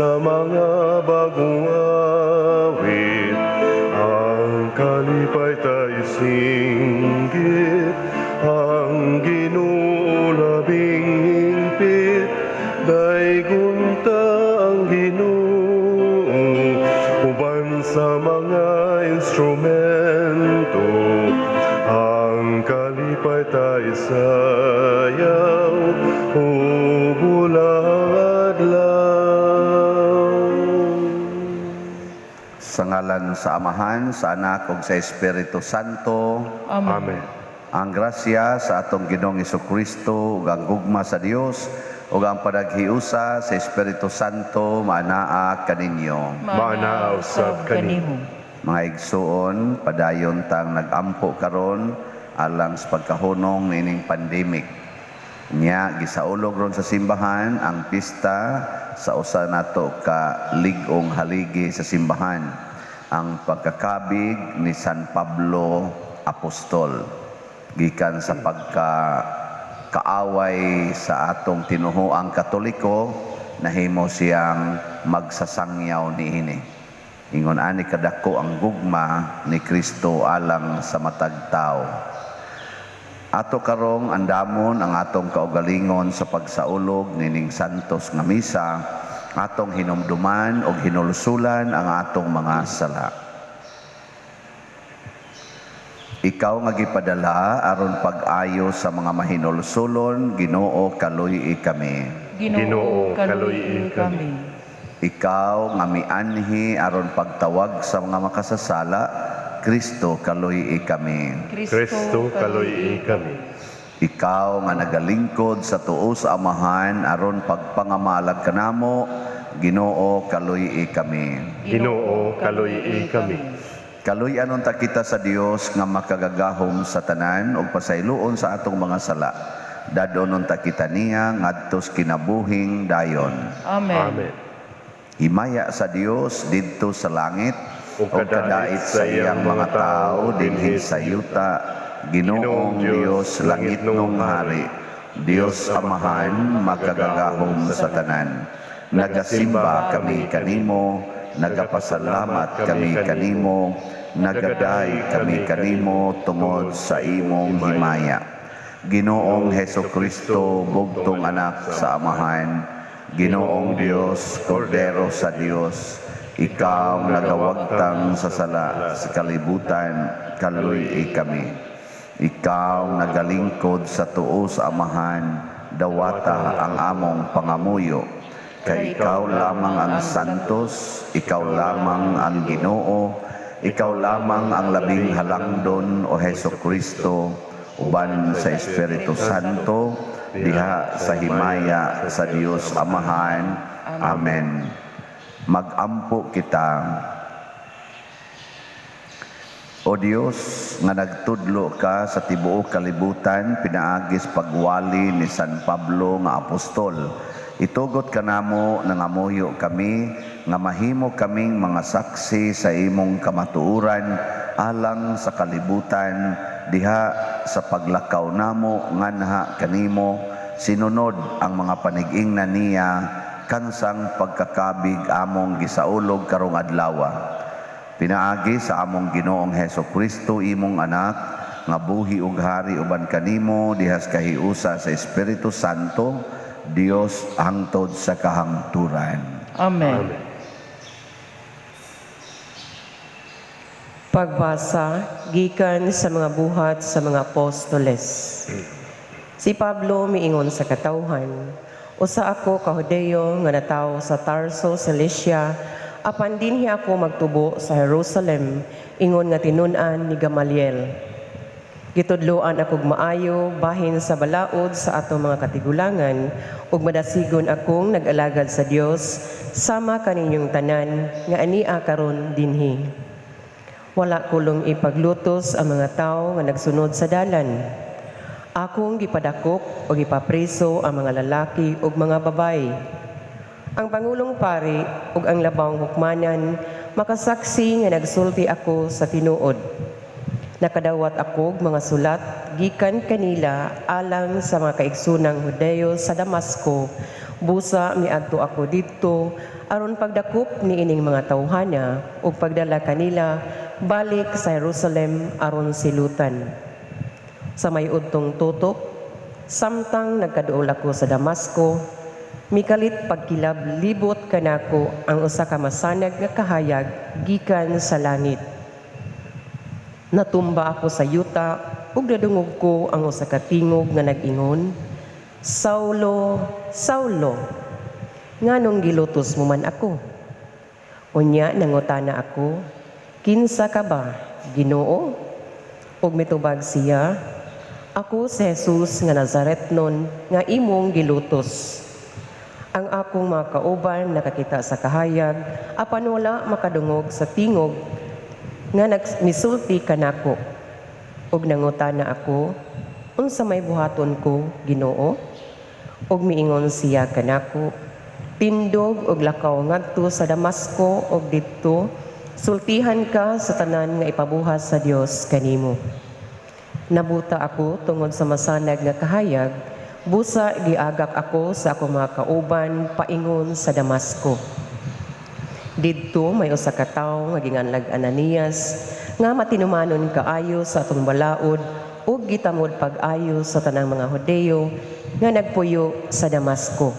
sa mga bagong awit, ang kalipay tayo singgit, ang Ginoo labing hingpit, daygunta ang Ginoo, uban sa mga instrumento, ang kalipay tayo sayaw, ubulang adlaw. Sa ngalan sa Amahan, sa Anak, ug sa Espiritu Santo. Amen. Ang grasya sa atong Ginoong Jesucristo ug ang gugma sa Dios ug ang padaghiusa sa Espiritu Santo maanaa kaninyo. Maanaa usab kanimo. Mga igsuon, padayon tang nagampo karon alang sa pagkahunong nining pandemic. Nya gisaulog ron sa simbahan ang pista sa usa nato ka ligong haligi sa simbahan, ang pagkakabig ni San Pablo Apostol. Gikan sa kaaway sa atong tinuhoang Katoliko, nahimo siyang magsasangyaw niini. Ingon ani kadako ang gugma ni Kristo alang sa matag tao. Ato karong andamon ang atong kaugalingon sa pagsaulog nining santos nga misa, atong hinumduman og hinulsulan ang atong mga sala. Ikaw nga gipadala aron pag-ayo sa mga mahinulsulon, Ginoo kaluy kami. Ginoo kaluy kami. Ikaw nga mianhi aron pagtawag sa mga makasasala, Kristo kaluy kami. Kristo kaluy kami. Ikaw nga nagalingkod sa tuo sa Amahan aron pagpangamalag kanamo, Ginoo kaluy kami. Ginoo kaluy kami. Kaluy anon ta kita sa Dios nga makagagahom sa tanan ug pasayloon sa atong mga sala. Dadonon ta kita niya ngadtos kinabuhing dayon. Amen. Himaya sa Dios didto sa langit ug o kadait sa iyang mga tao dinhi sa yuta, Ginoong Dios langit nung hari, Dios Amahan makagagahom sa tanan. Nagasimba kami kanimo, nagapasalamat kami kanimo, nagaday kami kanimo tungod sa imong himaya. Ginoong Hesukristo, bugtong anak sa Amahan, Ginoong Dios, Kordero sa Dios, ikaw nagawagtang sa sala sa kalibutan, kaluy kami. Ikaw nagalingkod sa tuo sa Amahan, dawata ang among pangamuyo. Kay ikaw lamang ang santos, ikaw lamang ang Ginoo, ikaw lamang ang labing halangdon o Hesukristo, uban sa Espiritu Santo, diha sa himaya sa Dios Amahan. Amen. Magampo kita. O Dios, nga nagtudlo ka sa tibuok kalibutan, pinaagis pagwali ni San Pablo nga apostol. Itugot ka namo nangamuyo kami, nga mahimo kaming mga saksi sa imong kamatuuran, alang sa kalibutan, diha sa paglakaw namo nganha kanimo, sinunod ang mga panig-ingnan niya, kansang pagkakabig among gisaulog karong adlaw. Pinaagi sa among Ginoong Hesukristo imong anak, nga buhi ug hari uban kanimo dihas kahiusa sa Espiritu Santo, Dios hangtod sa kahangturan. Amen. Pagbasa gikan sa mga buhat sa mga apostoles. Si Pablo miingon sa katawhan, usa ako ka Hudeo nga natawo sa Tarso, Cilicia, apan dinhi ako magtubo sa Jerusalem, ingon nga tinun-an ni Gamaliel. Gitudloan akog maayo bahin sa balaod sa atong mga katigulangan, ug madasigon akong nag-alagad sa Dios sama kaninyong tanan nga ania karon dinhi. Wala kulong ipaglutos ang mga tao nga nagsunod sa dalan. Akong gipadakop o gipapreso ang mga lalaki ug mga babayi. Ang Pangulong Pari ug ang labang hukmanan makasaksi nga nagsulti ako sa tinuod. Nakadawat ako mga sulat gikan kanila alang sa mga kaigsunang Hudeo sa Damasco, Busa miadto ako didto aron pagdakop ni ining mga tawhana ug pagdala kanila balik sa Jerusalem aron silutan. Sa may udtong tutok, samtang nagkaduol ako sa Damasco, mikalit pagkilab libot kanako ang usa ka masanag nga kahayag gikan sa langit. Natumba ako sa yuta ug nadungog ko ang usa ka tingog nga nag-ingon, "Saulo, Saulo, nganong gilutos mo man ako?" Unya nangutana ako, "Kinsa ka ba, Ginoo?" Ug mitubag siya, "Ako si Jesus nga Nazaretnon nga imong gilutos." Ang akong mga kauban nakakita sa kahayag, apan wala makadungog sa tingog nga misulti kanako. Ug nangutana ako, "Unsa may buhaton ko, Ginoo?" Ug miingon siya kanako, "Tindog og lakaw ngadto sa Damasco ug didto sultihan ka sa tanan nga ipabuhat sa Dios kanimo." Nabuta ako tungod sa masanag nga kahayag, busa giagak ako sa akong mga kauban paingon sa Damasco. Didto may usa ka tawo nga ginganlag Ananias nga matinumanon kaayo sa atong balaod ug gitamod pag-ayo sa tanang mga Hudeyo nga nagpuyo sa Damasco.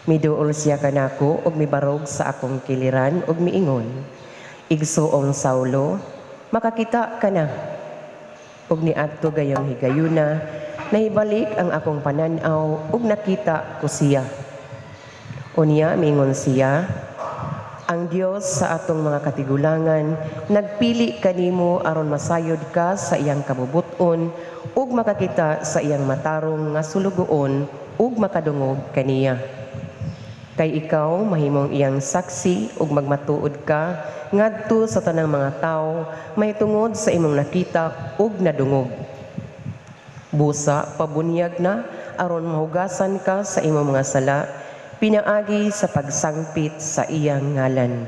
Miduol siya kanako ug mibarog sa akong kiliran ug miingon, "Igsoong Saulo, makakita ka na." Ug niadto gayong higayuna, nahibalik ang akong pananaw ug nakita ko siya. Unya miingon siya, "Ang Dios sa atong mga katigulangan nagpili kanimo aron masayod ka sa iyang kabubuton ug makakita sa iyang matarong nga sulugoon ug makadungog kaniya. Kay ikaw mahimong iyang saksi ug magmatuod ka ngadto sa tanang mga tawo may tungod sa imong nakita ug nadungog. Busa pabunyag na aron mahugasan ka sa imong mga sala pinaagi sa pagsangpit sa iyang ngalan."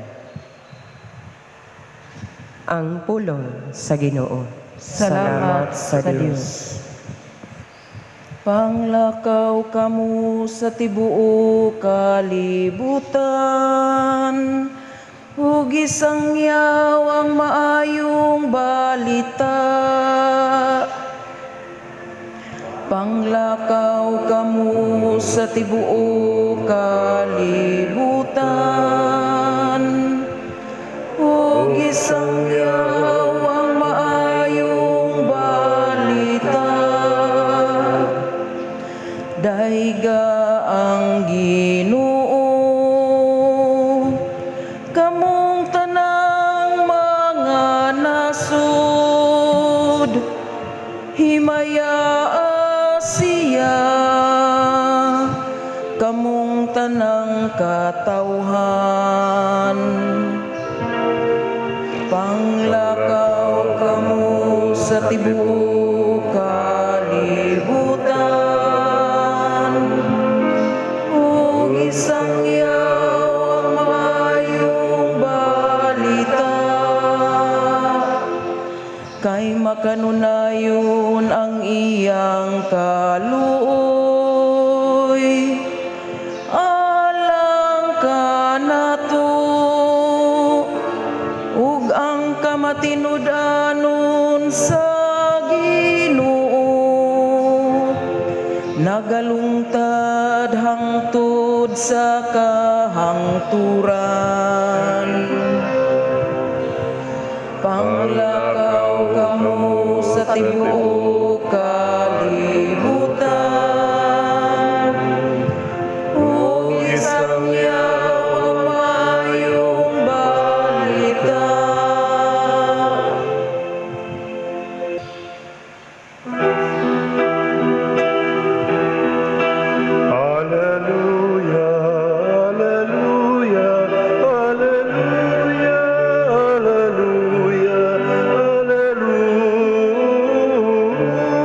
Ang pulong sa Ginoo. Salamat sa Dios. Panglakaw kamo sa tibuok kalibutan, ug isangyaw ang maayong balita. Panglakaw kamo sa tibuok kalibutan, ug isangyaw ang maayong balita. Daiga ang Ginoo, kamong tanang mga nasud, himaya siya, kamong tanang katawhan. Panglakaw kamo sa tibuok kalibutan, ug isangyaw ang maayong balita. Kay makanunayon ang iyang kaluoy, alang ka nato, ug ang kamatinud-anon sa Ginoo nagalungtad hangtod sa kahangturan. Panglakaw kamo sa tibuok kalibutan, ug isangyaw ang maayong balita. Hallelujah, hallelujah, hallelujah, hallelujah, hallelujah.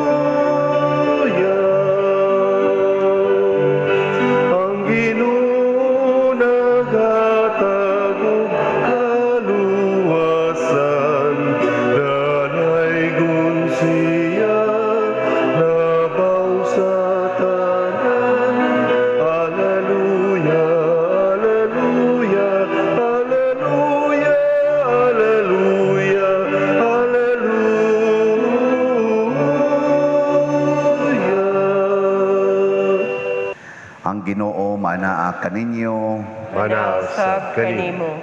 Ang Ginoo manaa kaninyo. Manausab kanimo.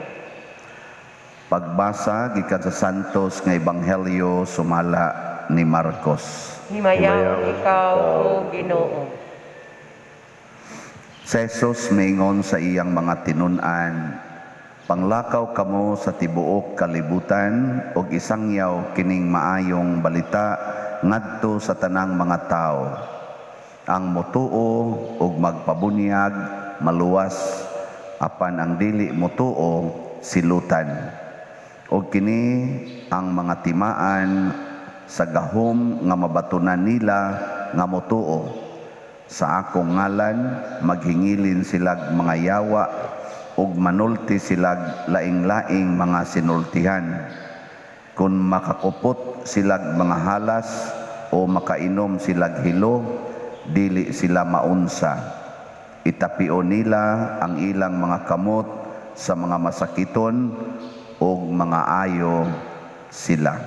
Pagbasa gikan sa Santos nga Ebanghelyo sumala ni Marcos. Himayang ikaw, O Ginoo. Si Jesus mingon sa iyang mga tinun-an, panglakaw kamo sa tibuok kalibutan ug isangyaw kining maayong balita ngadto sa tanang mga tao. Ang motuo ug magpabunyag maluwas, apan ang dili motuo silutan. Og kini ang mga timaan sa gahom nga mabatunan nila nga motuo. Sa akong ngalan maghingilin silag mga yawa ug manulti silag laing-laing mga sinultihan. Kung makakupot silag mga halas o makainom silag hilo, dili sila maunsa. Itapio nila ang ilang mga kamot sa mga masakiton ug mga ayo sila.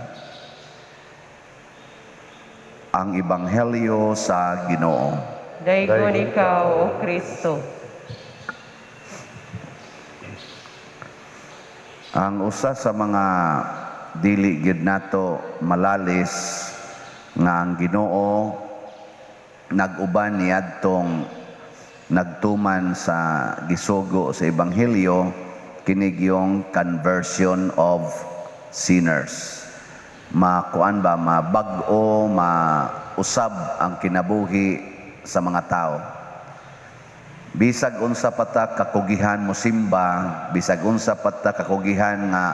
Ang Ebanghelyo sa Ginoo. Daygon ikaw, O Kristo. Ang usa sa mga dili gid nato malalis nga ang Ginoo nag-uban niadtong nagtuman sa gisugo sa Ebanghelyo kinig yung conversion of sinners. Makuan ba, mabag-o, mausab ang kinabuhi sa mga tao. Bisag unsa pata kakugihan mo simba, bisag unsa pata kakugihan nga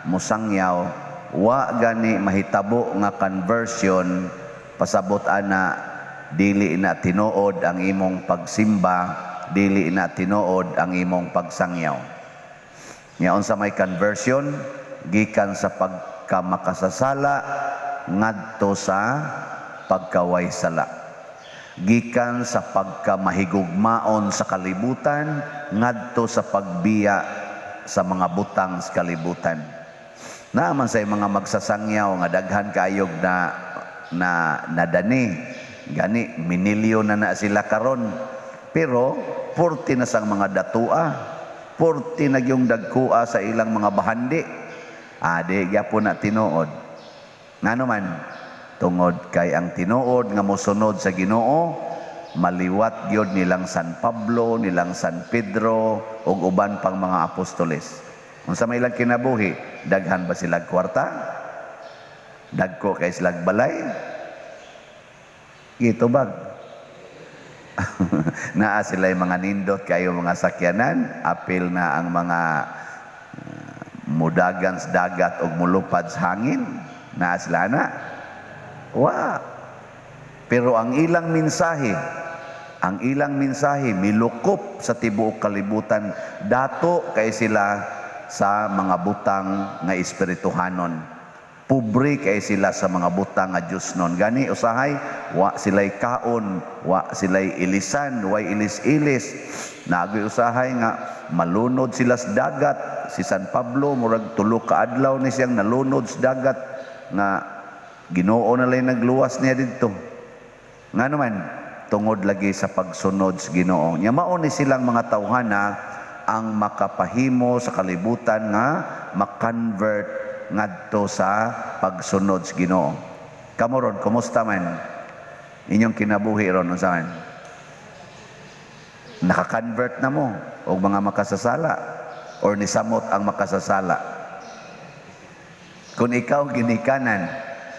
musangyaw, wa gani mahitabo nga conversion pasabot ana dili na tinuod ang imong pagsimba, dili na tinuod ang imong pagsangyaw. Nya unsa may conversion gikan sa pagkamakasasala ngadto sa pagkaway sala. Gikan sa pagkamahigugmaon sa kalibutan ngadto sa pagbiya sa mga butang sa kalibutan. Naaman say mga magsasangyaw nga daghan kayog na nadani. Gani minilyo na sila karon. Pero 40 na sang mga datua. 40 na yung dagkua sa ilang mga bahandi. Adi gyapon na tinuod. Ngano man tungod kay ang tinuod nga mosunod sa Ginoo, maliwat gyud nilang San Pablo, nilang San Pedro ug uban pang mga apostoles. Unsa may ilang kinabuhi? Daghan ba sila kwarta? Dagko kay sila balay? Gitubag. Naa sila yung mga nindot kayo mga sakyanan, apil na ang mga mudagan sa dagat o mulupad sa hangin. Naa sila na. Wa. Pero ang ilang mensahe milukop sa tibuok kalibutan, dato kay sila sa mga butang nga espirituhanon. Pobre kay sila sa mga butang nga Diosnon. Gani usahay wa silay kaon, wa silay ilisan, wa ilis-ilis. Nagoy usahay nga malunod sila sa dagat. Si San Pablo murag 3 ka adlaw ni siyang nalunod sa dagat nga Ginoo na lay nagluwas niya didto. Ngano man tungod lagi sa pagsunod sa Ginoo. Nya mao ni silang mga tawhana ang makapahimo sa kalibutan nga makonvert ngadto sa pagsunod sa Ginoo. Kamo ron, kumusta man inyong kinabuhi ron unsa man? Naka-convert na mo og mga makasasala or nisamot ang makasasala? Kung ikaw ginikanan,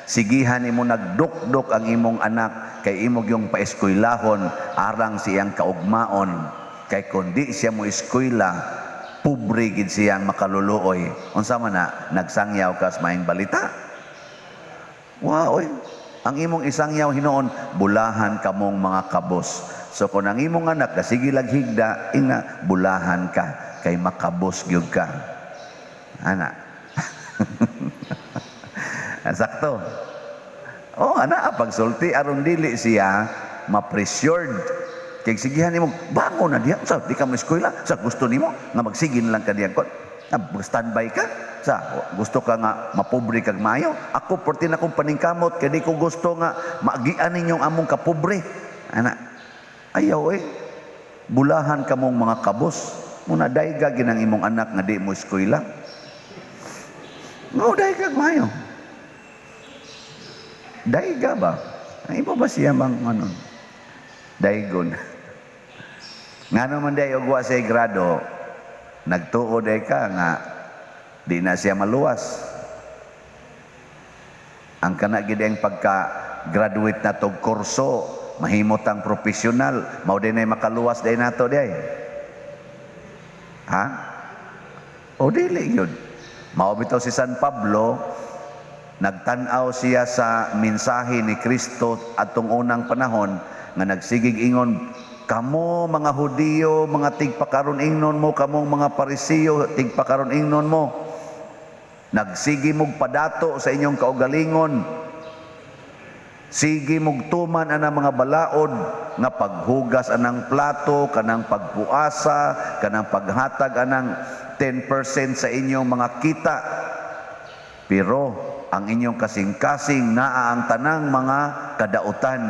sigihan imo nagdukdok ang imong anak kay imo yung paeskwelahon arang siyang kaugmaon, kay kundi siya mo eskwela pobre gid siyang makaluluoy. Unsa man na nagsangyaw ka sa maayong balita? Wow, ang imong isangyaw hinuon bulahan kamong mga kabos. So kung ang imong anak na sige laghigda, ina bulahan ka kay makabos gyud ka. Ana. Sakto. Oh, ana pagsulti aron dili siya ma-pressured. Kaya sigihan nimo, bango na diya. Sa, di ka mo eskwela. Sa, gusto nimo nga magsigin lang ka diyan. Standby ka. Sa, gusto ka nga mapobre kag mayo. Ako, porti na kong paningkamot. Kaya di ko gusto nga maagian ninyong among kapobre. Ana, ayaw Bulahan kamong mga kabos. Muna dayga ginang imong anak nga di mo eskwela. No, dayga mayo. Dayga ba? Ang iba ba siya bang ano? Daygon. Nga naman day ugwa sa grado, nagtuo day ka nga di na siya maluwas. Ang kana gid ang pagka-graduate na tog kurso, mahimot ang profesional, mao din ay makaluwas day nato day. Ha? O dili yun. Mao bitaw si San Pablo, nagtan-aw siya sa mensahe ni Kristo atong unang panahon nga nagsigig ingon, kamo mga Hudiyo, mga tigpakaron ingnon mo, kamong mga Parisiyo, tigpakaron ingnon mo. Nagsigi mog padato sa inyong kaugalingon. Sige mog tuman anang mga balaod nga paghugas anang plato, kanang pagpuasa, kanang paghatag anang 10% sa inyong mga kita. Pero ang inyong kasing-kasing naa ang tanang mga kadautan.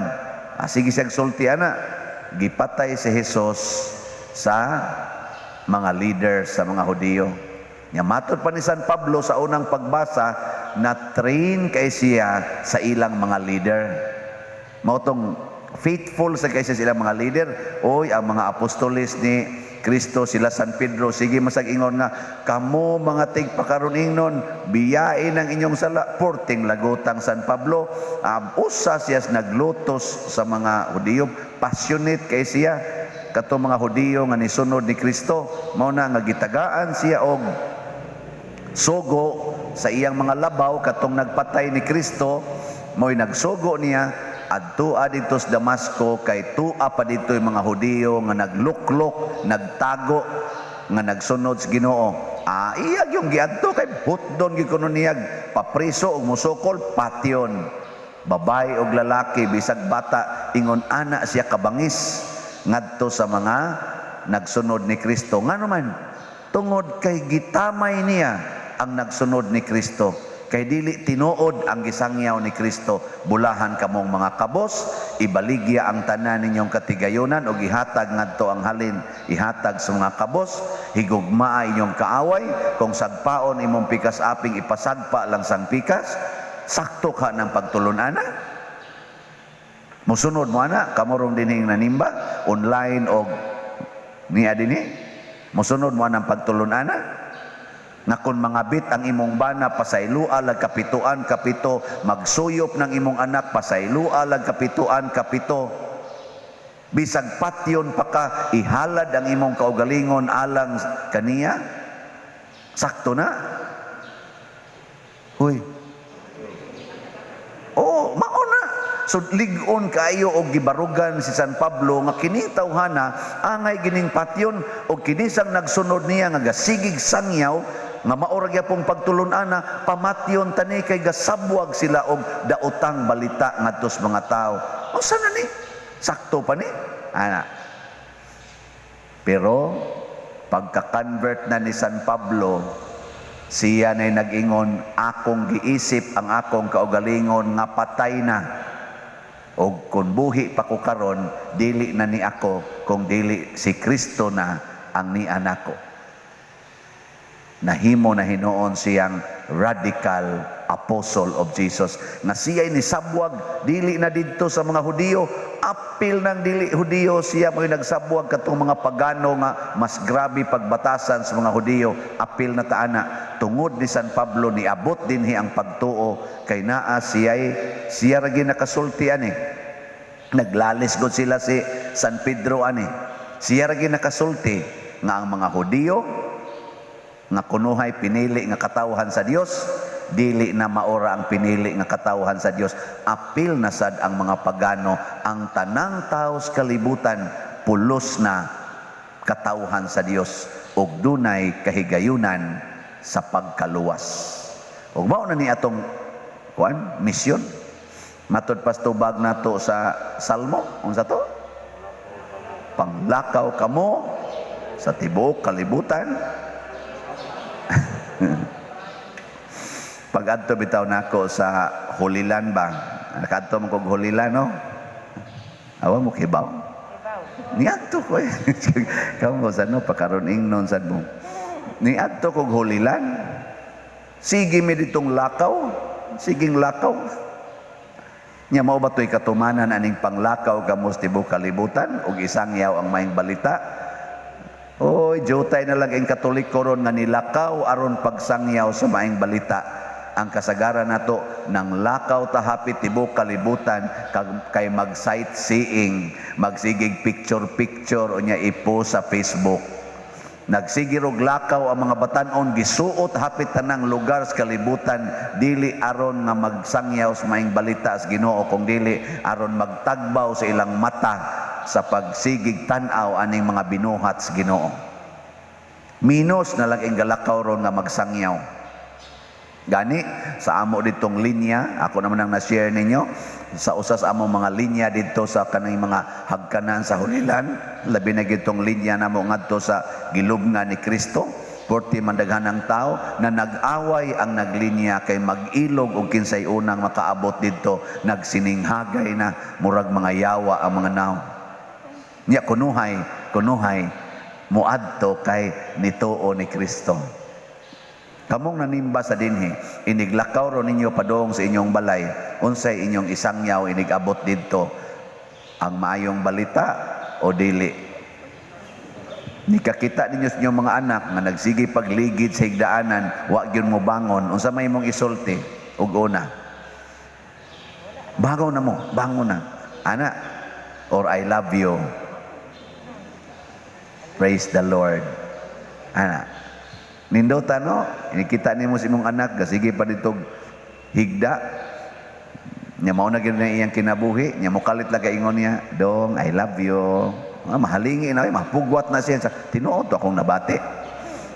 Sige siyang sulti ana, gipatay si Jesus sa mga leader sa mga Hudiyo. Nya matod pa ni San Pablo sa unang pagbasa, na-train kay siya sa ilang mga leader. Mao tong faithful sa kay siya sa ilang mga leader. Oy, ang mga apostoles ni Kristo, sila San Pedro, sige masag-ingon nga, kamo mga tigpakaron ingnon, biyain ang inyong sala, porting lagutang San Pablo. Usa siya naglutos sa mga Hudiyo, passionate kay siya kato mga Hudiyo nga nisunod ni Kristo. Mao na nga gitagaan siya og sugo sa iyang mga labaw katong nagpatay ni Kristo. Mo'y nagsugo niya adtua dito sa Damasco, kay tua pa dito yung mga Hudiyo nga nagluklok, nagtago, nga nagsunod sa Ginoo. Iyag yung giadto kay hutdon gikuno niyag papriso og musukol patyon. Babae og lalaki bisag bata ingon ana siya kabangis ngadto sa mga nagsunod ni Kristo. Ngano man tungod kay gitamay niya ang nagsunod ni Kristo, kay dili tinuod ang gisangyaw ni Kristo. Bulahan kamong mga kabos, ibaligya ang tanan ninyong katigayunan o gihatag ngadto ang halin ihatag sa mga kabos. Higugmaa inyong kaaway, kung sagpaon imong pikas aping ipasagpa lang sang pikas. Sakto ka ng pagtulon ana. Musunod mo ana, kamurong dinhing nanimba online og niya dinhi. Musunod mo anang pagtulon ana. Na kung mangabit ang imong bana, pasaylua lag kapituan kapito, magsuyop ng imong anak, pasaylua lag kapituan kapito. Bisag patyon pa ka, ihalad ang imong kaugalingon alang kaniya. Sakto na. Huy. Oh, mauna. So ligon kayo og gibarugan si San Pablo nga kini tawhana angay gining patyon og kinisang nagsunod niya nga gasigig sangyaw nga maorag yapong pagtulon ana, pamatyon tani kay gasabwag sila og daotang balita ngadto sa mga tao. O sana ni? Sakto pa ni? Ana. Pero pagka-convert na ni San Pablo, siya na'y nag-ingon, akong giisip ang akong kaugalingon nga patay na. O kung buhi pa ko karon, dili na ni ako, kung dili si Kristo na ang ni anako. Nahimo na hinuon siyang radical apostle of Jesus. Na siya'y nisabwag, dili na dito sa mga Hudiyo, apil ng dili Hudiyo, siya mo'y nagsabwag katong mga pagano nga mas grabe pagbatasan sa mga Hudiyo. Apil na taana, tungod ni San Pablo, niabot dinhi ang pagtuo, kay naa siya ragi nakasulti ani. Naglalis gud sila si San Pedro ani. Siya ragi nakasulti nga ang mga Hudiyo nga kunuhay pinili nga katawhan sa Dios, dili na maora ang pinili nga katawhan sa Dios. Apil na sad ang mga pagano, ang tanang tao sa kalibutan pulos na katawhan sa Dios ug dunay kahigayunan sa pagkaluwas. Ug mao na ni atong misyon. Matod pastubag nato sa Salmo, unsa to? Panglakaw kamo sa tibuok kalibutan. Pag-adto bitaw nako sa Hulilan ba? Nakadto man kog Hulilan no? Awa mo kibaw. Niadto ko eh. Kamo sa no pakaron ingnon sad mo. Niadto ko hulilan. Sige mi ditong lakaw. Siging lakaw. Nya mao ba to'y katumanan aning panglakaw kamos tibuok kalibutan ug isang yaw ang maing balita. Oy, jutay na lang ang Katoliko ron nga nilakaw aron pagsangyaw sa maing balita. Ang kasagaran nato nang lakaw ta hapit tibuok kalibutan kay mag sightseeing, magsigig picture unya ipost sa Facebook. Nagsigig og lakaw ang mga batan-on gisuot hapit tanang lugar sa kalibutan dili aron nga magsangyaw sa maing balita sa Ginoo kung dili aron magtagbaw sa ilang mata sa pagsigig tan-aw aning mga binuhat sa Ginoo. Minus na lang ang galakaw ron nga magsangyaw. Gani sa amo ditong linya, ako naman ang na-share ninyo sa usas amo mga linya dito sa kanang mga hagkanan sa Hulilan, labi na gitong linya namo ngadto sa gilubngan ni Kristo. Porti mandaghanang tao na nag-away ang naglinya kay mag-ilog og kinsay unang makaabot didto, nagsininghagay na murag mga yawa ang mga naw. Nya kunuhay muadto kay nituo ni Kristo. Kamong nanimba sa dinhi, iniglakaw ro ninyo padong sa inyong balay, unsay inyong isangyaw inigabot didto, ang maayong balita o dili. Nikakita ninyo sa inyong mga anak nga nagsige pagligid sa higdaanan, wa gyud mo bangon, unsa may imong isulti ug una. Bangon na. Ana, or I love you. Praise the Lord. Ana. Nindota no, inikita nimo sa imong anak, gasige pa ditog higda. Nya mao na gyud na iyang kinabuhi, nya mokalit lang kay ingon niya, "Dong, I love you." Mahalingi na, mapugwat na siya sa tinuod to akong nabati.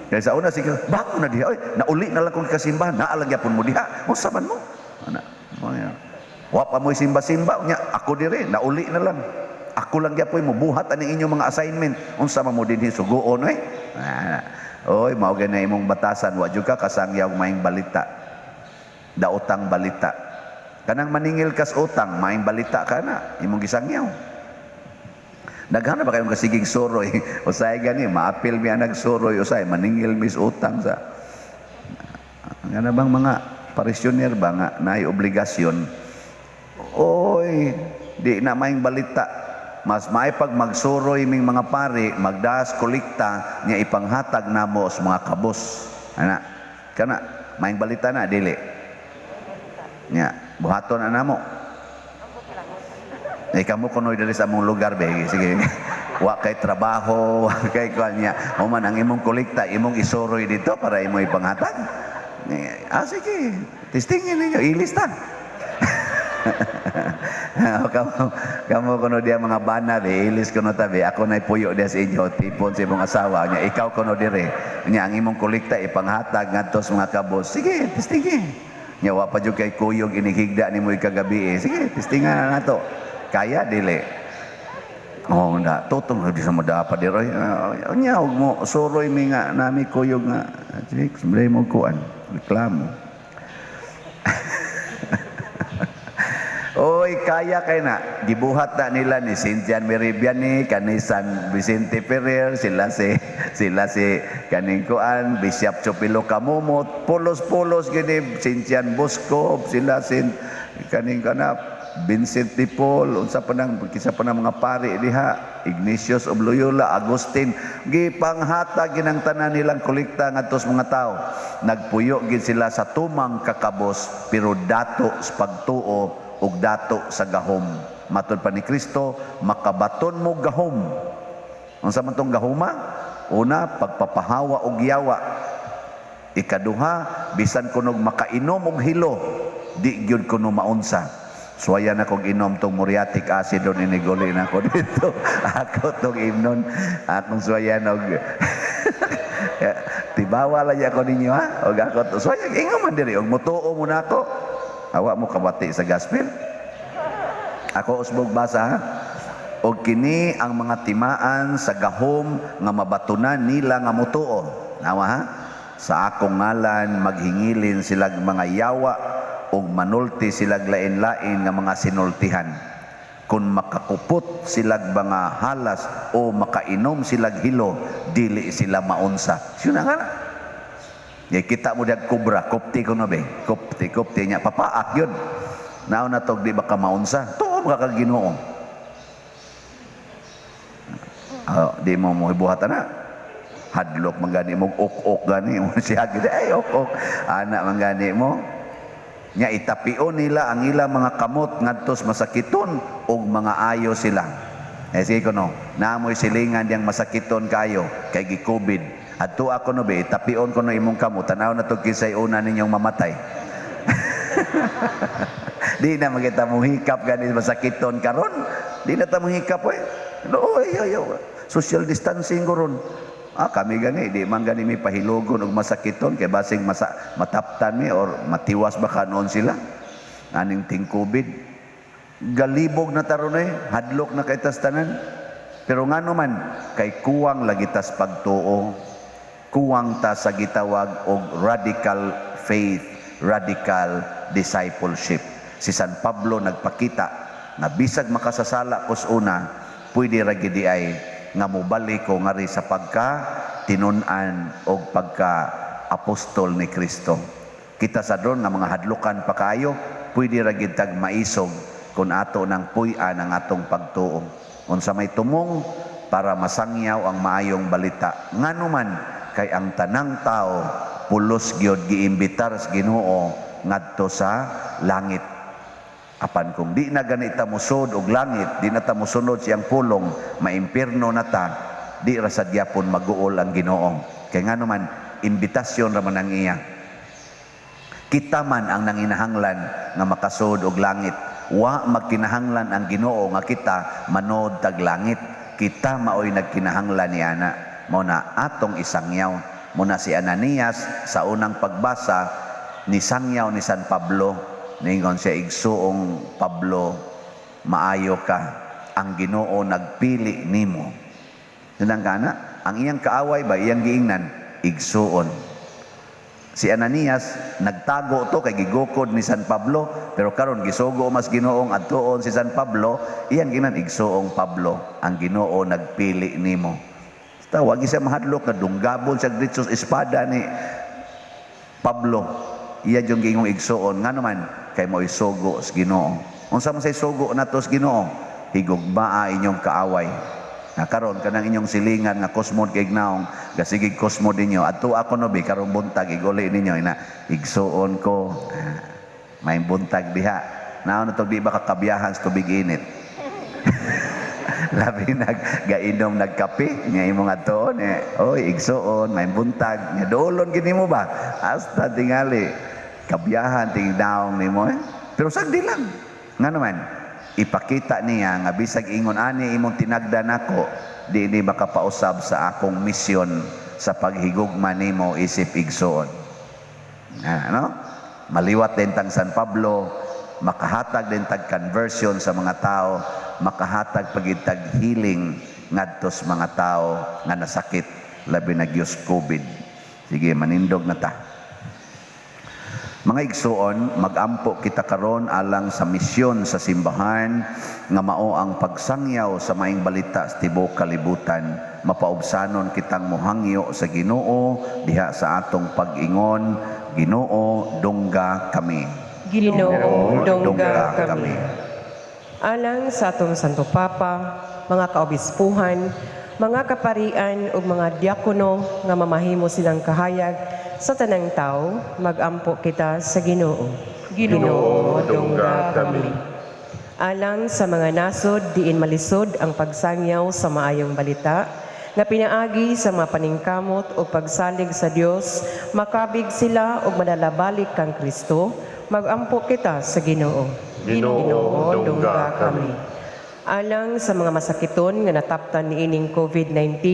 Kaya sa una sige, bako na diha, oy, nauli na lang kong kasimbahan, naalang yapon mo diha. Unsa man mo? Ana, wa pa mo simba-simba nya, ako dire, nauli na lang. Ako lang gyapon mo buhat ani inyong mga assignment. Unsa man mo dinhi suguon oy? Oy, mao gani imong batasan, wa jud ka kasangyaw maing balita. Daotang balita. Kanang maningil kas utang, maing balita ka na, imong gisangyaw. Daghana ba kayong kasigig suroy? Usay gani, maapil mi ang nagsuroy, usay maningil mis utang sa. Nga bang mga parisyoner ba nga naay obligasyon? Oy, di na maing balita. Mas maipag magsuroy ming mga pari, magdaas kolekta niya ipanghatag namo sa mga kabos. Ana, kana maing balita na dili. Nya, buhaton na namo. Kamu kunoy diri sa among lugar be, sige. Wa kay trabaho, wa kay kanya. O man ang imong kolekta, imong isuroy dito para imo ipanghatag. Sige. Testingin ninyo, ilista. kamu kuno dia mga bana be, ilis kuno tabi. Ako nay puyo dia sa inyo, tipon sa imong asawa nya. Ikaw kuno dire. Nya ang imong kolekta ipanghatag ngadto sa mga kabos. Sige, testingin. Nya wa pa jud kay kuyog inihigda nimo ikagabi. Sige, testingan na nato. Kaya dili. Oh, na tutong di sa dapat diroy. Nya og mo suroy mi nga nami kuyog nga. Sige, sumlay mo kuan. Reklamo. Oy, kaya kay na. Gibuhat na nila ni Cynthia Meribiani, kani San Vicente Ferrer, sila si kaning kuan, Bishop Chopilo Kamumot, pulos-pulos gini, Cynthia Bosco, sila kaning kanap, Vincent de Paul, unsa pa nang kisa pa ng mga pari diha, Ignatius of Loyola, Agustin, gipanghatag ginang tanan nilang kolekta ngadto sa mga tao. Nagpuyo gid sila sa tumang kakabos, pero dato sa pagtuo ug dato sa gahom. Matud pa ni Kristo, makabaton mo gahom. Unsa man tong gahuma? Una, pagpapahawa og yawa. Ikaduha, bisan kunog makainom og hilo, di gyud kuno maunsa. Suwaya na kong inom tong muriatic acid doon iniguli na ko dito. Ako tong inom, akong suwaya og tibawa lang ako ninyo ha. Og ako to, suwaya ingon man diri og mutuo mo na ako. Awa mo kabati sa gospel. Ako usbog basa ha. Og kini ang mga timaan sa gahom nga mabatunan nila nga mutuo. Nawa ha? Sa akong ngalan maghingilin sila mga yawa ug manulti sila lain-lain nga mga sinultihan. Kung makakupot silag mga halas o makainom silag hilo, dili sila maunsa. Sino nga na? Ya, kita mo diag kubra, kupti ko na be. Kupti niya. Papaak yun. Naon na to, di ba ka maunsa? Tuo ka Ginoo. Di mo mo ibuhatan na. Hadlok manggani mo, ok gani mo siya gid ay ok. Anak manggani mo. Nya itapion nila ang ilang mga kamot ngadtos masakiton og mga ayo sila. Sige ko no, naamoy silingan diyang masakiton kayo kay gi-COVID. Adto ako no be, tapion ko no imong kamot, tanaw na to kisay una ninyong mamatay. Di na makita mo hikap gani masakiton karon. Di na ta mo hikap oy. No, social distancing ko ron. Kami gani, di man gani mi pahilogon og masakiton kay basing mataptan mi or matiwas baka noon sila. Aning ting COVID. Galibog na taron hadlok na kay tas tanan. Pero ngano man kay kuwang lagi tas pagtuo. Kuwang ta sa gitawag og radical faith, radical discipleship. Si San Pablo nagpakita na bisag makasasala kus una, pwede ra gid ay nga mobalik ko ngari sa pagka tinun-an o pagka apostol ni Kristo. Kita sa doon nga mga hadlukan pa kayo, pwede ra gid tag maisog kung ato nang puy-an ang atong pagtuo. Unsa may tumong para masangyaw ang maayong balita. Ngano man kay ang tanang tao pulos gyud giimbitar sa Ginoo ngadto sa langit. Apan kung di na ganita musod og langit, di na ta musunod siyang pulong, maimpirno na ta, di ra sadyapon maguol ang Ginoo. Kay ngano man imbitasyon ra man ang iya. Kita man ang nanginahanglan nga makasud og langit. Wa magkinahanglan ang Ginoo nga kita manod tag langit. Kita maoy nagkinahanglan ni ana. Mao na atong isangyaw. Muna si Ananias sa unang pagbasa ni sangyaw ni San Pablo. Ningon siya, igsuong Pablo, maayo ka, ang Ginoo nagpili nimo. Nandang kana, ang iyang kaaway ba, iyang giingnan, igsuon. Si Ananias, nagtago to kay gigukod ni San Pablo, pero karon gisugo mas Ginoong adtuon si San Pablo, iyang ginan igsuong Pablo, ang Ginoo nagpili nimo. Tawag siya mahadlok na dunggabol siya gritsos espada ni Pablo. Iya yung gingong igsuon nga naman kay mo isugo sa Ginoo. Unsa man say sugo nato sa Ginoo? Higugmaa inyong kaaway. Na karon kanang inyong silingan nga kusmod kay gnaong, gasigig kusmod ninyo. Adto ako no bi karong buntag iguli ninyo ina igsuon ko. May buntag diha. Naon to di ba kakabiyahan sa tubig init? Labi gainom nagkape nga imong atoon oy igsuon may buntag nya dolon gini mo ba hasta tingali kabiyahan tingdaong nimo pero sagdi lang nga naman ipakita niya nga bisag ingon ani imong tinagdan ako di makapausab sa akong misyon sa paghigugma nimo isip igsuon no maliwat din tang San Pablo makahatag din tag conversion sa mga tao, makahatag pagitag healing ngadtos mga tao nga nasakit labi na Diyos COVID. Sige, manindog na ta. Mga igsuon, magampo kita karon alang sa misyon sa simbahan nga mao ang pagsangyaw sa maing balita sa tibuok kalibutan. Mapaubsanon kitang mohangyo sa Ginoo diha sa atong pag-ingon, Ginoo dungga kami. Ginoo, dungga kami. Alang sa atong Santo Papa, mga kaobispuhan, mga kaparian ug mga diakono nga mamahimo silang kahayag sa tanang tao, magampo kita sa Ginoo. Ginoo, dungga kami. Alang sa mga nasod diin malisod ang pagsangyaw sa maayong balita, nga pinaagi sa mga paningkamot o pagsalig sa Dios, makabig sila og madalabalik kang Kristo. Magampo kita sa Ginoo. Ginoo, dungga kami. Alang sa mga masakiton nga nataptan niining COVID-19,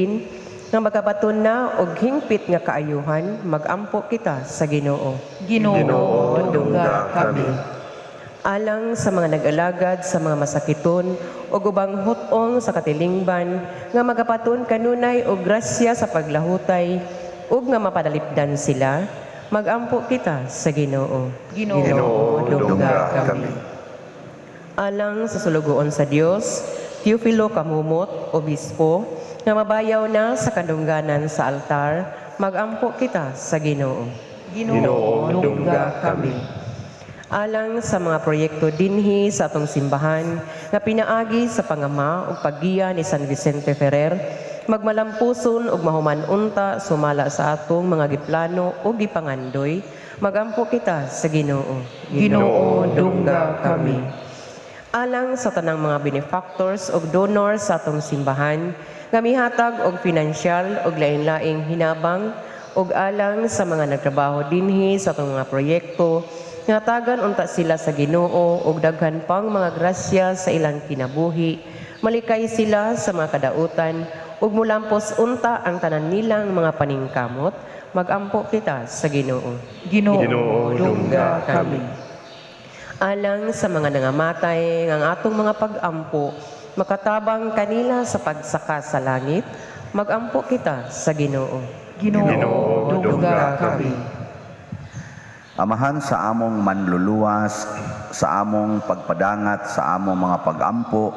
nga magabaton na og hingpit nga kaayuhan, magampo kita sa Ginoo. Ginoo, dungga kami. Alang sa mga nag-alagad sa mga masakiton o ubang hutong sa katilingban, nga magapaton kanunay og grasya sa paglahutay, ug nga mapadalipdan sila, magampo kita sa Ginoo. Ginoo, dungga kami. Alang sa sulugoon sa Dios, Teofilo Kamumot, Obispo, nga mabayaw na sa kadungganan sa altar, magampo kita sa Ginoo. Ginoo, dungga kami. Alang sa mga proyekto dinhi sa atong simbahan nga pinaagi sa pangama ug paggiya ni San Vicente Ferrer, magmalampuson ug mahuman unta sumala sa atong mga giplano ug gipangandoy, magampo kita sa Ginoo. Ginoo, dungga kami. Alang sa tanang mga benefactors ug donors sa atong simbahan nga mihatag og pinansyal ug lain-laing hinabang ug alang sa mga nagtrabaho dinhi sa atong mga proyekto nga tagan unta sila sa Ginoo ug daghan pang mga grasya sa ilang kinabuhi, malikay sila sa mga kadautan ug mulampos unta ang tanan nilang mga paningkamot, magampo kita sa Ginoo. Ginoo, dungga kami. Alang sa mga nangamatay ng atong mga pag-ampo, makatabang kanila sa pagsaka sa langit, magampo kita sa Ginoo. Ginoo, dungga kami. Amahan sa among manluluwas, sa among pagpadangat, sa among mga pag-ampo,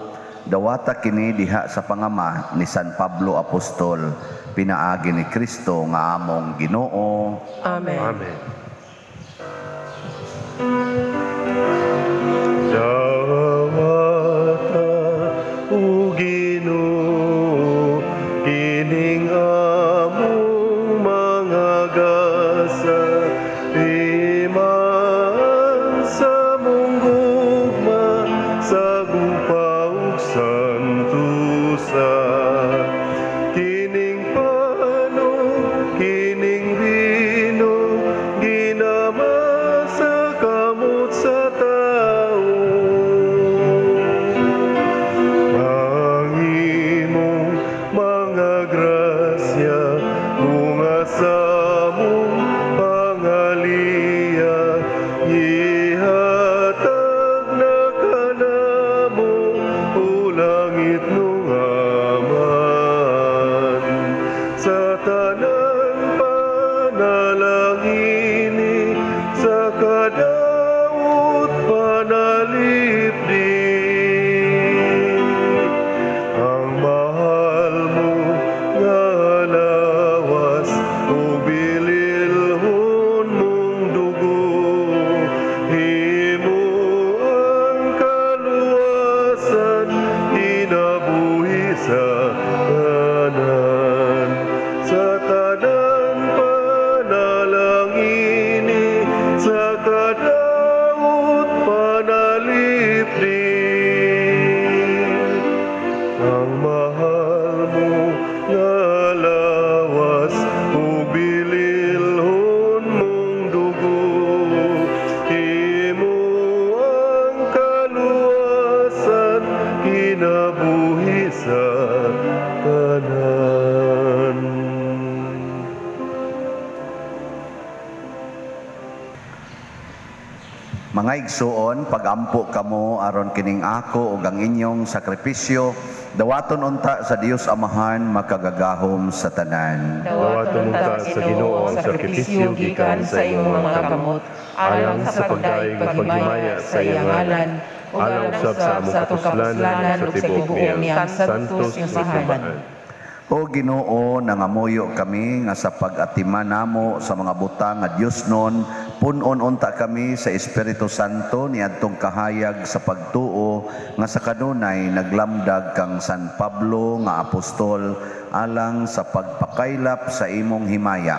dawata kini diha sa pangama ni San Pablo Apostol, pinaagi ni Kristo nga among Ginoo. Amen. Amen. Dawata o Ginoo, kining among mga gasa, iman sa mong gugma, sa gupa ug santusa. Kining panog, kining vino, ginama sa kamot sa tao. Ang imong mga grasya, bunga sa mong pangaliya, ihatag na kanamo o langit nung aman. Sa tanan panalangini, sa kadaot panalipdi, ang mahal mo nga lawas o bililhon mong dugo, himo ang kaluwasan, kinabuhi sa tanan. Sa tanan panalangini, sa kadaot panalipdi, ang mahal mo nga lawas o bililhon mong dugo, himo ang kaluwasan, kinabuhi sa tanan. Mga igsuon, pagampo kamo aron kining ako ug ang inyong sakripisyo, dawaton unta sa Dios Amahan makagagahom sa tanan. Dawaton unta sa Ginoo ang sakripisyo gikan sa imong mga kamot, alang sa pagdaig ug paghimaya sa iyang ngalan, alang usab sa among kapuslanan sa tibuok niyang santos nga simbahan. O Ginoo, nangamuyo kami nga sa pag-atiman namo sa mga butang nga Dios non, punon unta kami sa Espiritu Santo niadtong kahayag sa pagtuo nga sa kanunay naglamdag kang San Pablo nga apostol alang sa pagpakaylap sa imong himaya.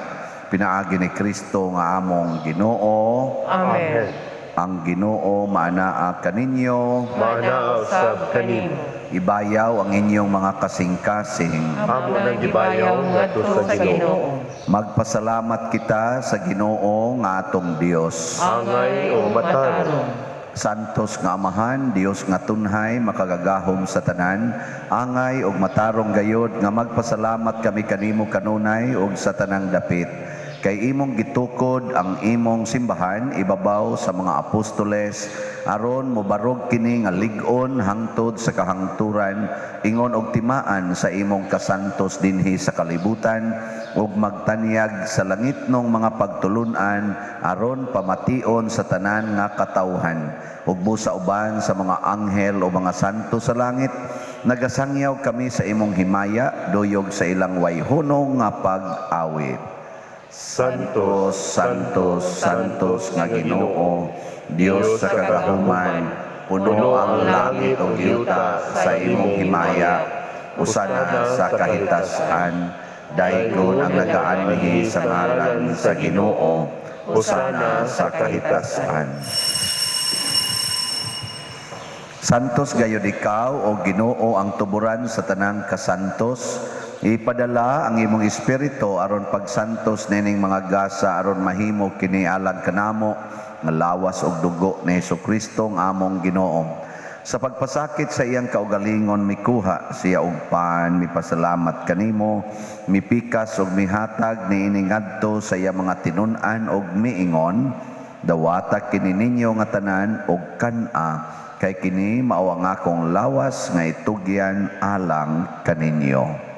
Pinaagi ni Kristo nga among Ginoo. Amen. Ang Ginoo maanaa kaninyo, Manaaw sab kanimo, ibayaw ang inyong mga kasing-kasing. amo nang gibayaw ngadto sa Ginoo. Magpasalamat kita sa Ginoo nga atong Dios. Angay o matarong, Santos nga Amahan, Dios nga tunhay, makagagahom sa tanan, angay og matarong gayod nga magpasalamat kami kanimo kanunay og sa tanang dapit. Kay imong gitukod ang imong simbahan ibabaw sa mga apostoles aron mobarog kini nga lig-on hangtod sa kahangturan ingon og timaan sa imong kasantos dinhi sa kalibutan ug magtanyag sa langitnong mga pagtulunan aron pamation sa tanan nga katawhan ug busa uban sa mga anghel o mga santo sa langit. Nagasangyaw kami sa imong himaya duyog sa ilang wayhunong nga pag-awit. Santos, Santos, Santos nga Ginoo, Dios sa kagahuman, puno ang langit ug yuta sa imong himaya. Usana sa kahitasan, daygon ang nagaanhi sa ngalan sa Ginoo. Usana sa kahitasan. Santos gayud ikaw o Ginoo ang tuburan sa tanang kasantos. Ipadala ang imong espiritu aron pagsantos nining mga gasa aron mahimo kini alang kanamo nga lawas og dugo ni Hesukristo ang among Ginoo. Sa pagpasakit sa iyang kaugalingon mikuha siya og pan, mipasalamat kanimo, mipikas og mihatag niining adto sa iyang mga tinun-an og miingon, dawata kini ninyo nga tanan og kan-a kay kini mao ang akong lawas nga itugyan alang kaninyo.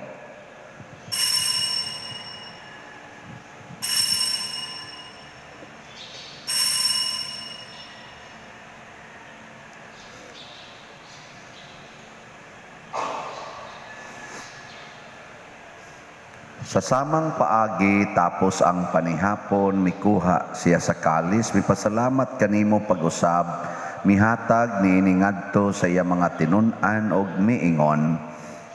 Sa samang paagi tapos ang panihapon mikuha siya sa kalis mipasalamat kanimo pag-usab mihatag niining adto sa iya mga tinun-an og miingon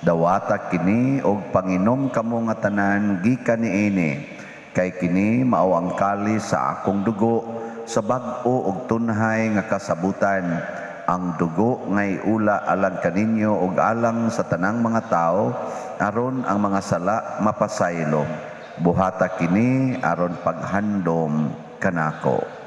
dawata kini og panginom kamo nga tanan gikan niini kay kini mao ang kalis sa akong dugo sa bag-o og tunhay nga kasabutan ang dugo ngay ula alang kaninyo og alang sa tanang mga tao aron ang mga sala mapasaylo. Buhata kini aron paghandom kanako.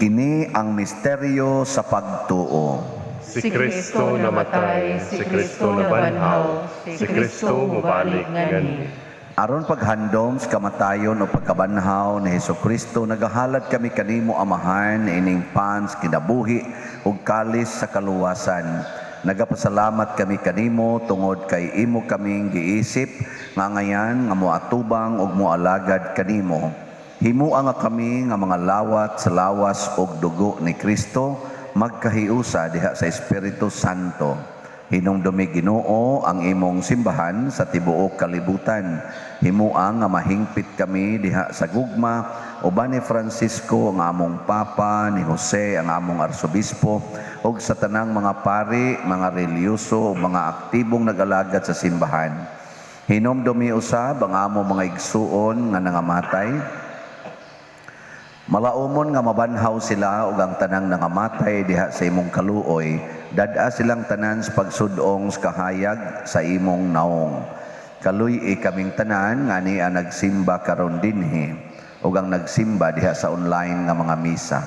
Kini ang misteryo sa pagtuo. Si Kristo namatay, si Kristo nabanhaw, si Kristo mubalik ngani. Aron paghandom sa kamatayon o pagkabanhaw ni Hesukristo, nagahalad kami kanimo amahan ining pans kinabuhi ug kalis sa kaluwasan. Nagapasalamat kami kanimo tungod kay imo kaming giisip nga ngayan nga moatubang ug moalagad kanimo. Himuang nga kami nga mga lawat sa lawas og dugo ni Kristo magkahiusa diha sa Espiritu Santo. Hinumdumi Ginoo ang imong simbahan sa tibuok kalibutan. Himuang nga mahingpit kami diha sa gugma uban ni Francisco ang among papa, ni Jose ang among arsobispo ug sa tanang mga pari, mga reliyoso ug mga aktibong nag-alagad sa simbahan. Hinumdumi usab ang among mga igsuon nga nangamatay. Malaumon nga mabanhaw sila ug ang tanang nangamatay diha sa imong kaluoy, dad-a silang tanan sa pagsudong sa kahayag sa imong naong. Kaluy kaming tanan nga niya nagsimba karon dinhi ug ang nagsimba diha sa online nga mga misa.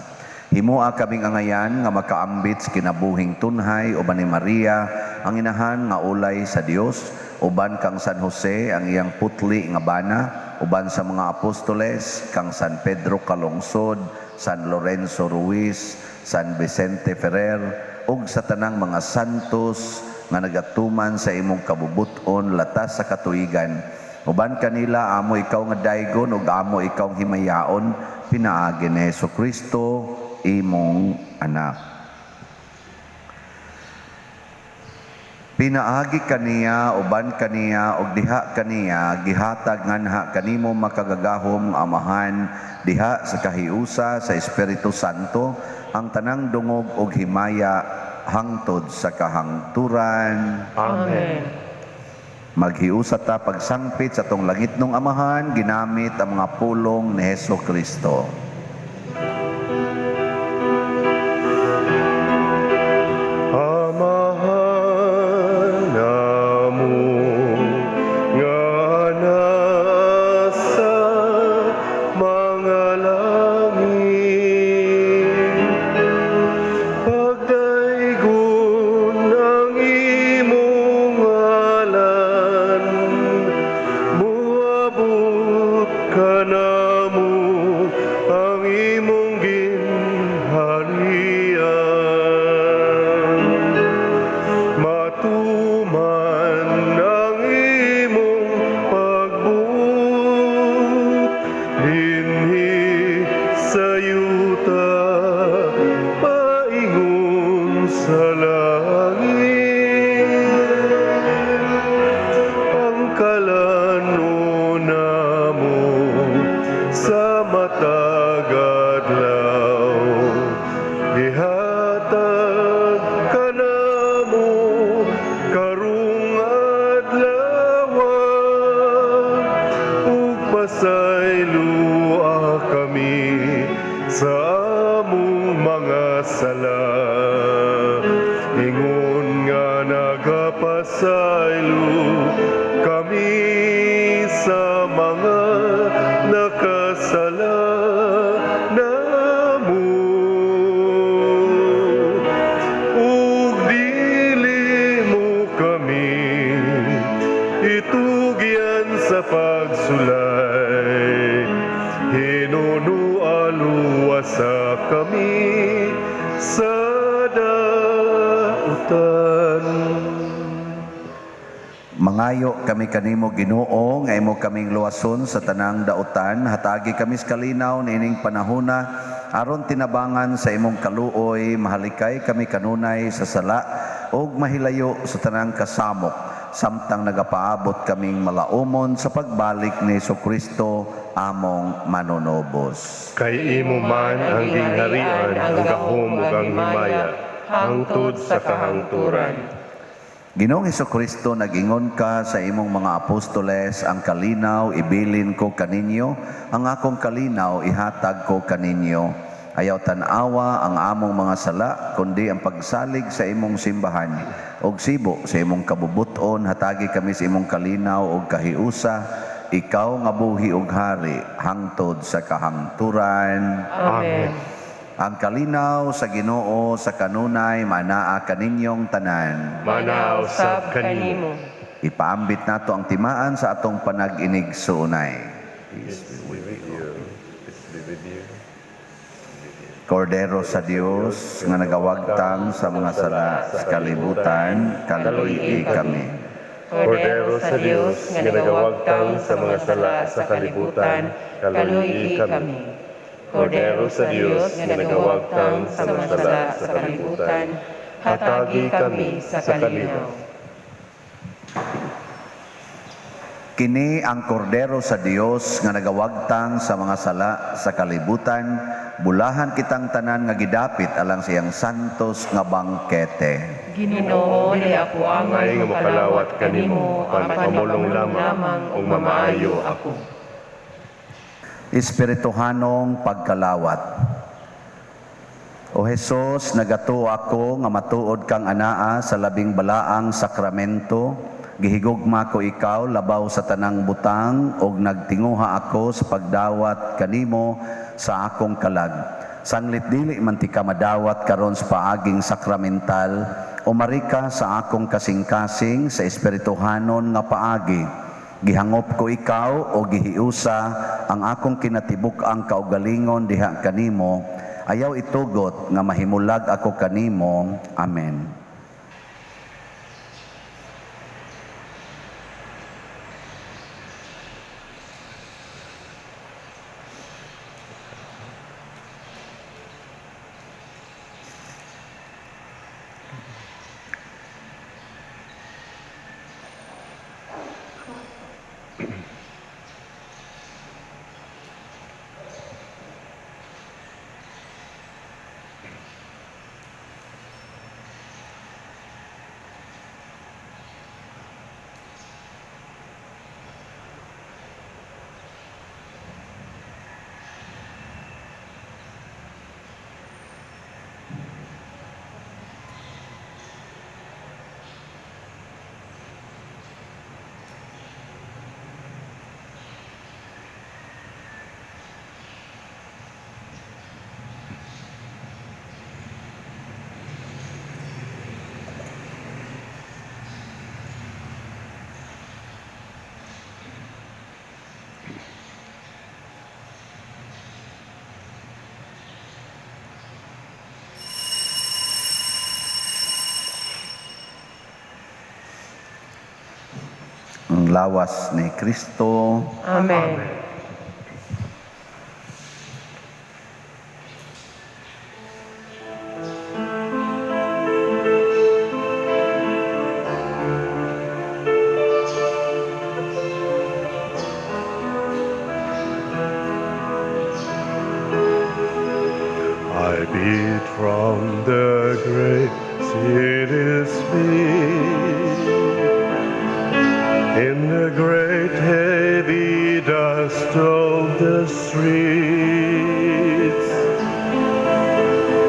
Himoa kaming angayan nga makaambit sa kinabuhing tunhay uban ni Maria ang inahan nga ulay sa Dios, uban kang San Jose ang iyang putli nga bana, uban sa mga apostoles kang San Pedro Calungsod, San Lorenzo Ruiz, San Vicente Ferrer ug sa tanang mga santos nga nagatuman sa imong kabubuton latas sa katuigan. Uban kanila amo ikaw nga daygon ug amo ikaw himayaon pinaagi ni Hesukristo imong anak. Pinaagi kaniya uban kaniya og diha kaniya gihatag nganha kanimo makagagahom amahan diha sa kahiusa sa Espiritu Santo ang tanang dungog og himaya hangtod sa kahangturan. Amen. Maghiusa ta pagsangpit sa tong langitnong amahan ginamit ang mga pulong ni Hesus Kristo. Amahan namo nga nasa mga langit, pagdaygon ang imong ngalan, muabot ka namo ang imong ginharian. Matuman ang imong pagbuot, dinhi sa yuta, paingon sa langit. Ang kalano namo sa matag adlaw, gihatag ka namo karong adlaw, ug pasaylua kami sa among mga sala. Ingon nga nagapasaylo kami sa mga nakasala namo, ug dili mo kami itugyan sa pagsulay, hinunualuwasa kami sa dautan. Mangayo kami kanimo Ginoo nga imo kaming luwason sa tanang dautan, hatagi kami sa kalinaw nining panahona aron tinabangan sa imong kaluoy, mahalikay kami kanunay sa sala ug mahilayo sa tanang kasamok, samtang nagapaabot kaming malaumon sa pagbalik ni Jesucristo among manunobos. Kay imo man ang gingharian, ang gahom ug ang himaya, hangtod sa kahangturan. Ginoong Jesucristo, nag-ingon ka sa imong mga apostoles, ang kalinaw ibilin ko kaninyo, ang akong kalinaw ihatag ko kaninyo. Ayaw tanawa ang among mga sala, kundi ang pagsalig sa imong simbahan. Og sibo sa imong kabubuton, hatagi kami sa imong kalinaw og kahiusa, ikaw nga buhi ug hari, hangtod sa kahangturan. Amen. Ang kalinaw sa Ginoo sa kanunay manaa kaninyong tanan. Manausab kanimo. Ipaambit nato ang timaan sa atong panag-inig suunay. Kordero sa Dios nga nagawagtang sa mga sala sa kalibutan, kaluyi kami. Kordero sa Dios nga nagawagtang sa mga sala sa kalibutan, kaluyi kami. Kordero sa Dios nga nagawagtang sa mga sala sa kalibutan, hatagi kami sa kalinaw. Kini ang kordero sa Dios nga nagawagtang sa mga sala sa kalibutan, bulahan kitang tanan nga gidapit alang siyang santos nga bangkete. Ginoo, di ako ang May nga makalawat kanimo, pamulong lamang ug mamaayo ako. Espirituhanong pagkalawat. O Jesus, nagato ako nga matuod kang anaa sa labing balaang sakramento, gihigugma ko ikaw labaw sa tanang butang ug nagtinguha ako sa pagdawat kanimo sa akong kalag. Sanglit dili man ti ka madawat karon sa paaging sakramental, umarika sa akong kasing-kasing sa espirituhanon nga paagi. Gihangop ko ikaw o gihiusa ang akong kinatibuk-ang kaugalingon diha kanimo, ayaw itugot nga mahimulag ako kanimo. Amen. lawas ni Kristo. Amen. I beat from the great city's speed in the great heavy dust of the streets,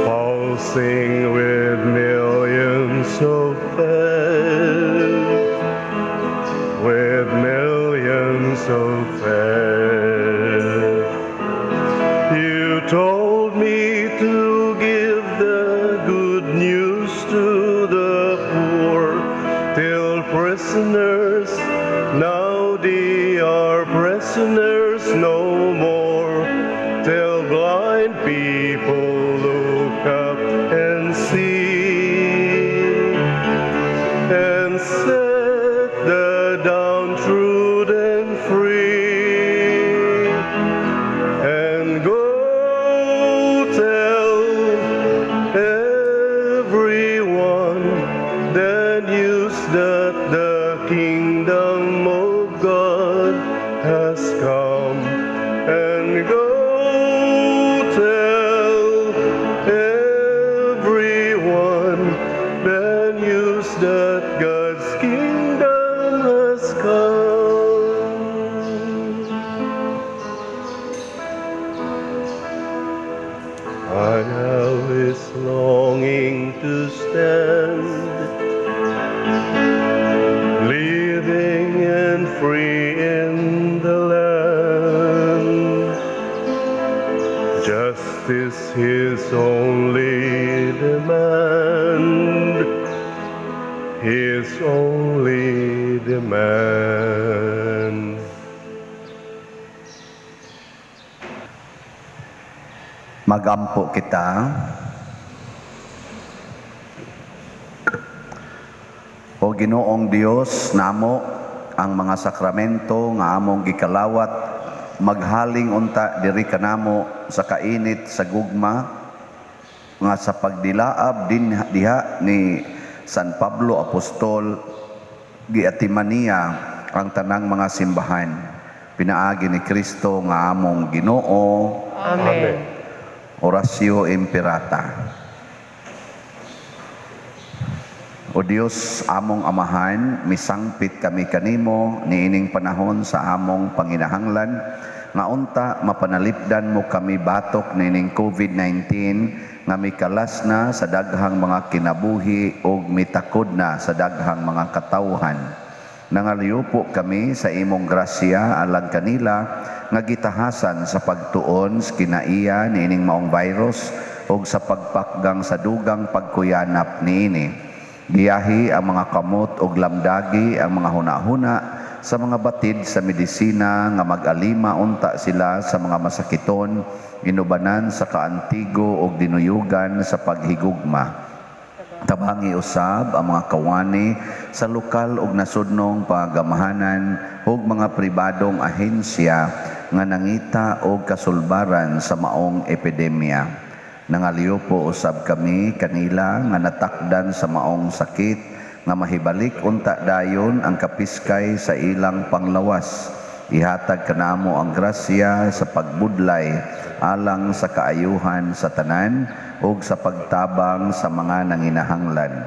pulsing with millions of faith, with millions of faith. You told me to give the good news to the poor, till prisoners, now they are prisoners no more, till blind people look up and see, and set the downtrodden free, and go tell everyone the news that the kingdom of God has come, and go tell everyone the news that God's kingdom has come. I now is longing to stand, living and free in the land. Justice His only demand, His only demand. Magampo kita. O Ginoong Dios namo, ang mga sakramento nga among gikalawat maghaling unta diri kanamo sa kainit sa gugma nga sa pagdilaab din diha ni San Pablo Apostol giatiman niya ang tanang mga simbahan. Pinaagi ni Kristo nga among Ginoo. Amen. Oratio Imperata. O Dios, among Amahan, misangpit kami kanimo niining panahon sa among panginahanglan, nga unta mapanalipdan mo kami batok niining COVID-19, nga mikalas na sa daghang mga kinabuhi o mitakod na sa daghang mga katawhan. Nangaliupo kami sa imong grasya alang kanila nga gitahasan sa pagtuon sa kinaiya niining maong virus o sa pagpakgang sa dugang pagkuyanap niini. Giyahi ang mga kamot o lamdagi ang mga hunahuna sa mga batid sa medisina nga mag-alima unta sila sa mga masakiton, inubanan sa kaantigo o dinuyugan sa paghigugma. Tabangi usab ang mga kawani sa lokal ug nasudnong pagamahanan ug mga pribadong ahensya nga nangita og kasulbaran sa maong epidemya. Nangaliupo usab kami kanila nga natakdan sa maong sakit nga mahibalik unta dayon ang kapiskay sa ilang panglawas. Ihatag kanamo ang grasya sa pagbudlay alang sa kaayuhan sa tanan ug sa pagtabang sa mga nanginahanglan.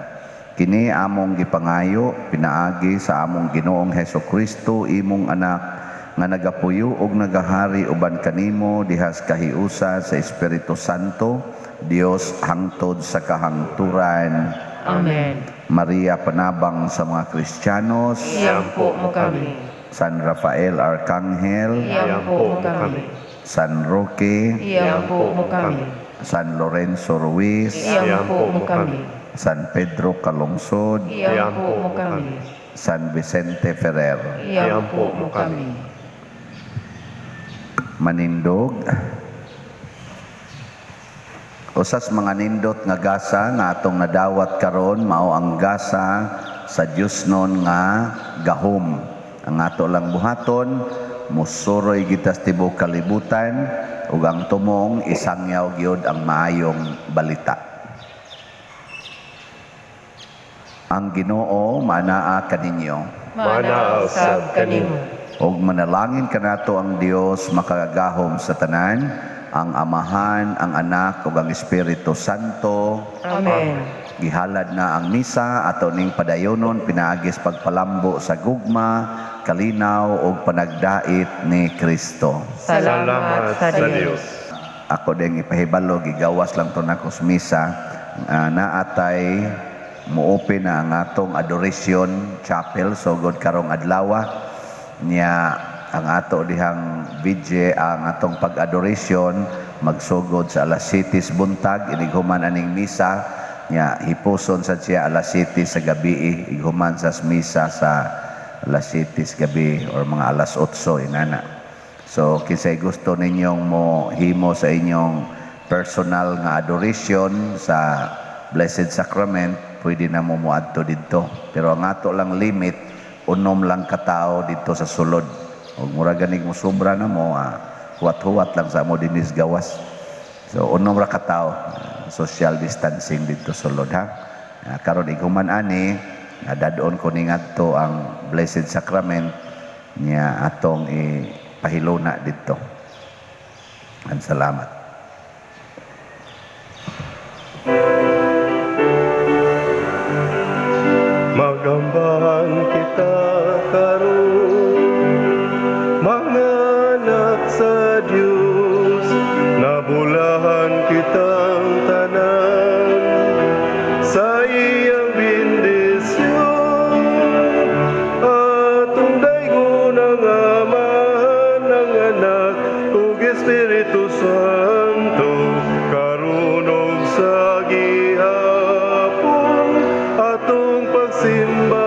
Kini among gipangayo pinaagi sa among Ginoong Hesukristo imong anak nga nagapuyo ug nagahari uban kanimo dihas kahiusa sa Espiritu Santo, Dios hangtod sa kahangturan. Amen. Maria panabang sa mga Kristiyanos, Iyampo mo kami. San Rafael Arcangel, Iyampo mo kami. San Roque, Iyampo mo kami. San Lorenzo Ruiz, Iyampo mo kami. San Pedro Calungsod, Iyampo mo kami. San Vicente Ferrer. Iyampo mo kami. Manindog. Usas mga nindot nga gasa nga atong nadawat karon mao ang gasa sa Dios non nga gahom. Ang ato lang buhaton, musuroy gitas tibuok kalibutan, ug ang tumong isangyaw gyud ang maayong balita. Ang Ginoo manaa kaninyo, Manaaw sab kanimo. ug manalangin kanato ang Dios makagagahom sa tanan, ang Amahan, ang Anak, ug ang Espiritu Santo. Amen. Gihalad na ang misa ato ning padayonon pinaagis pagpalambo sa gugma, kalinaw ug panagdait ni Kristo. Salamat sa Diyos. Ako ding ipahibalo gigawas lang to nako sa misa naatay muopen na ang atong adoration chapel sugod karong adlaw niya ang ato dihang vidye ang atong pag-adoration magsugod sa alas 7 buntag inighuman aning misa nya hipuson sa siya alas 7 sa gabi ighuman sa misa sa alas 7 sa gabi or mga alas 8 inana. So kinsay gusto ninyong mo himo sa inyong personal nga adoration sa Blessed Sacrament, pwede na mo muadto didto. Pero ang ato lang limit, unom lang katao dito sa sulod. Ug mura ganig mo sobra na mo, huwat-huwat lang sa mo dinis gawas. So unom ra katao, social distancing dito sulod ha. Karon iguman ani, dadon ko ning adto ang Blessed Sacrament niya atong ipahiluna dito. Ang salamat. Magambahan kita karon, mga anak sa Diyos, nabulahan kitang tanan, sa iyang bendisyon, atong daygon ang Amahan, ang Anak, ug Espiritu Santo, karon ug sa gihapon, atong pagsimba